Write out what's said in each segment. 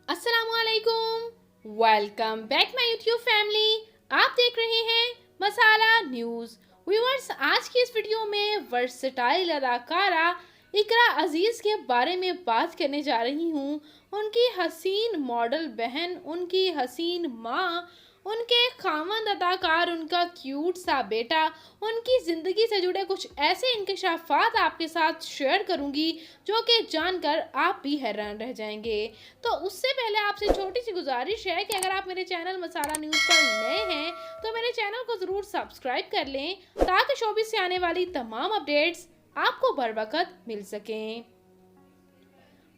अस्सलामुअलैकुम, welcome back my YouTube family. आप देख रहे हैं मसाला न्यूज़। व्यूअर्स, आज की इस वीडियो में वर्सटाइल अदाकारा इकरा अजीज़ के बारे में बात करने जा रही हूँ। उनकी हसीन मॉडल बहन, उनकी हसीन माँ, उनके खामंद अदाकार, उनका क्यूट सा बेटा, उनकी ज़िंदगी से जुड़े कुछ ऐसे इंकशाफात आपके साथ शेयर करूंगी जो कि जानकर आप भी हैरान रह जाएंगे। तो उससे पहले आपसे छोटी सी गुजारिश है कि अगर आप मेरे चैनल मसाला न्यूज़ पर नए हैं तो मेरे चैनल को ज़रूर सब्सक्राइब कर लें ताकि शोबिस से आने वाली तमाम अपडेट्स आपको बर वक्त मिल सकें।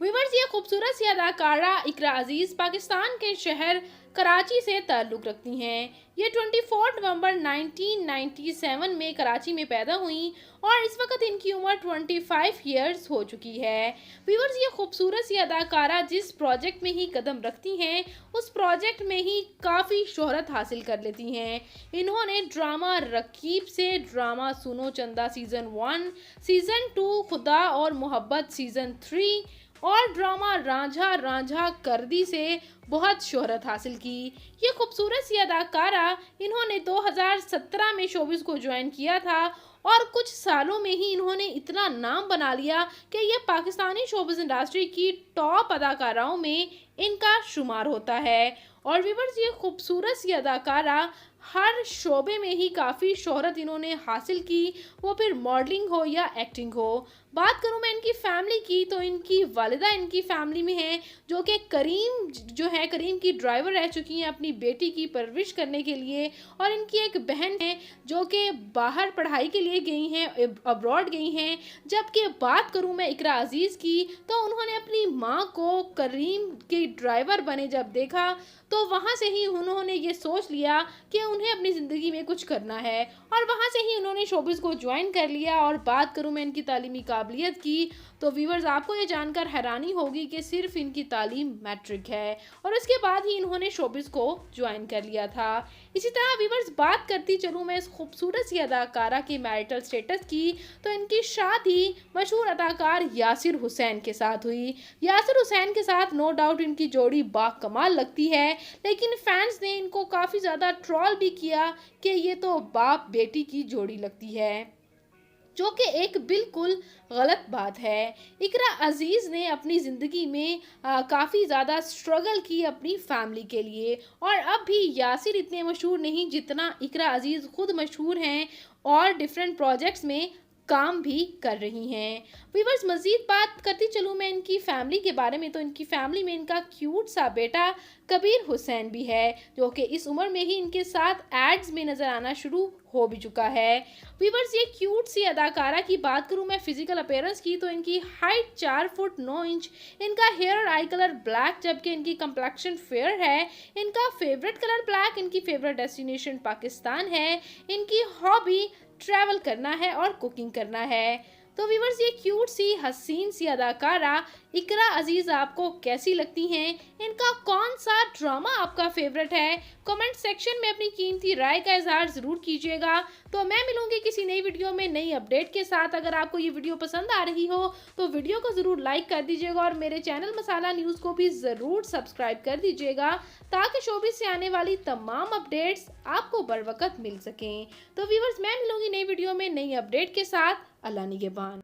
व्यूअर्स, ये खूबसूरत सी अदाकारा इकरा अजीज़ पाकिस्तान के शहर कराची से ताल्लुक़ रखती हैं। ये 24 नवंबर 1997 में कराची में पैदा हुई और इस वक्त इनकी उम्र 25 ईयर्स हो चुकी है। व्यूअर्स, ये खूबसूरत सी अदाकारा जिस प्रोजेक्ट में ही कदम रखती हैं उस प्रोजेक्ट में ही काफ़ी शोहरत हासिल कर लेती हैं। इन्होंने ड्रामा रकीब से ड्रामा सुनो चंदा सीज़न 1, सीज़न 2 खुदा और मोहब्बत सीज़न 3 और ड्रामा रांझा रांझा कर दी से बहुत शोहरत हासिल की। ये खूबसूरत सी अदाकारा इन्होंने 2017 में शोबिस को ज्वाइन किया था और कुछ सालों में ही इन्होंने इतना नाम बना लिया कि ये पाकिस्तानी शोबिस इंडस्ट्री की टॉप अदाकाराओं में इनका शुमार होता है। और व्यूअर्स, ये खूबसूरत सी अदाकारा हर शोबे में ही काफ़ी शोहरत इन्होंने हासिल की, वो फिर मॉडलिंग हो या एक्टिंग हो। बात करूँ मैं इनकी फैमिली की तो इनकी वालिदा इनकी फैमिली में है जो कि करीम की ड्राइवर रह चुकी हैं अपनी बेटी की परवरिश करने के लिए। और इनकी एक बहन है जो कि बाहर पढ़ाई के लिए गई हैं, अब्रॉड गई हैं। जबकि बात करूँ मैं इकरा अजीज़ की तो उन्होंने अपनी माँ को करीम की ड्राइवर बने जब देखा तो वहाँ से ही उन्होंने ये सोच लिया कि उन्हें अपनी ज़िंदगी में कुछ करना है और वहाँ से ही उन्होंने शोबिस को ज्वाइन कर लिया। और बात करूँ मैं इनकी तालीमी काबिलियत की तो व्यूअर्स, आपको ये जानकर हैरानी होगी कि सिर्फ इनकी तालीम मैट्रिक है और उसके बाद ही इन्होंने शोबिस को ज्वाइन कर लिया था। इसी तरह व्यूअर्स, बात करती चलूँ मैं इस खूबसूरत सी अदाकारा की मैरिटल स्टेटस की तो इनकी शादी मशहूर अदाकार यासिर हुसैन के साथ हुई। यासिर हुसैन के साथ नो डाउट इनकी जोड़ी बाकमाल लगती है, लेकिन फैंस ने इनको काफ़ी ज़्यादा ट्रोल भी किया कि ये तो बाप बेटी की जोड़ी लगती है, जो कि एक बिल्कुल गलत बात है। इकरा अजीज़ ने अपनी ज़िंदगी में काफ़ी ज़्यादा स्ट्रगल की अपनी फैमिली के लिए और अब भी यासिर इतने मशहूर नहीं जितना इकरा अजीज़ खुद मशहूर हैं और डिफरेंट प्रोजेक्ट्स में काम भी कर रही हैं। व्यूअर्स, मज़ीद बात करती चलूँ मैं इनकी फैमिली के बारे में तो इनकी फैमिली में इनका क्यूट सा बेटा कबीर हुसैन भी है जो कि इस उम्र में ही इनके साथ एड्स में नज़र आना शुरू हो भी चुका है। व्यूअर्स, ये क्यूट सी अदाकारा की बात करूँ मैं फिजिकल अपीयरेंस की तो इनकी हाइट 4 फुट 9 इंच, इनका हेयर और आई कलर ब्लैक जबकि इनकी कंप्लेक्शन फेयर है, इनका फेवरेट कलर ब्लैक, इनकी फेवरेट डेस्टिनेशन पाकिस्तान है, इनकी हॉबी ट्रैवल करना है और कुकिंग करना है। तो व्यूअर्स, ये क्यूट सी हसीन सी अदाकारा इकरा अजीज़ आपको कैसी लगती हैं? इनका कौन सा ड्रामा आपका फेवरेट है? कमेंट सेक्शन में अपनी कीमती राय का इजहार ज़रूर कीजिएगा। तो मैं मिलूंगी किसी नई वीडियो में नई अपडेट के साथ। अगर आपको ये वीडियो पसंद आ रही हो तो वीडियो को ज़रूर लाइक कर दीजिएगा और मेरे चैनल मसाला न्यूज़ को भी ज़रूर सब्सक्राइब कर दीजिएगा ताकि शोबिस से आने वाली तमाम अपडेट्स आपको बर वक्त मिल सकें। तो व्यूअर्स, मैं मिलूंगी नई वीडियो में नई अपडेट के साथ। अल्लाह निगहबान।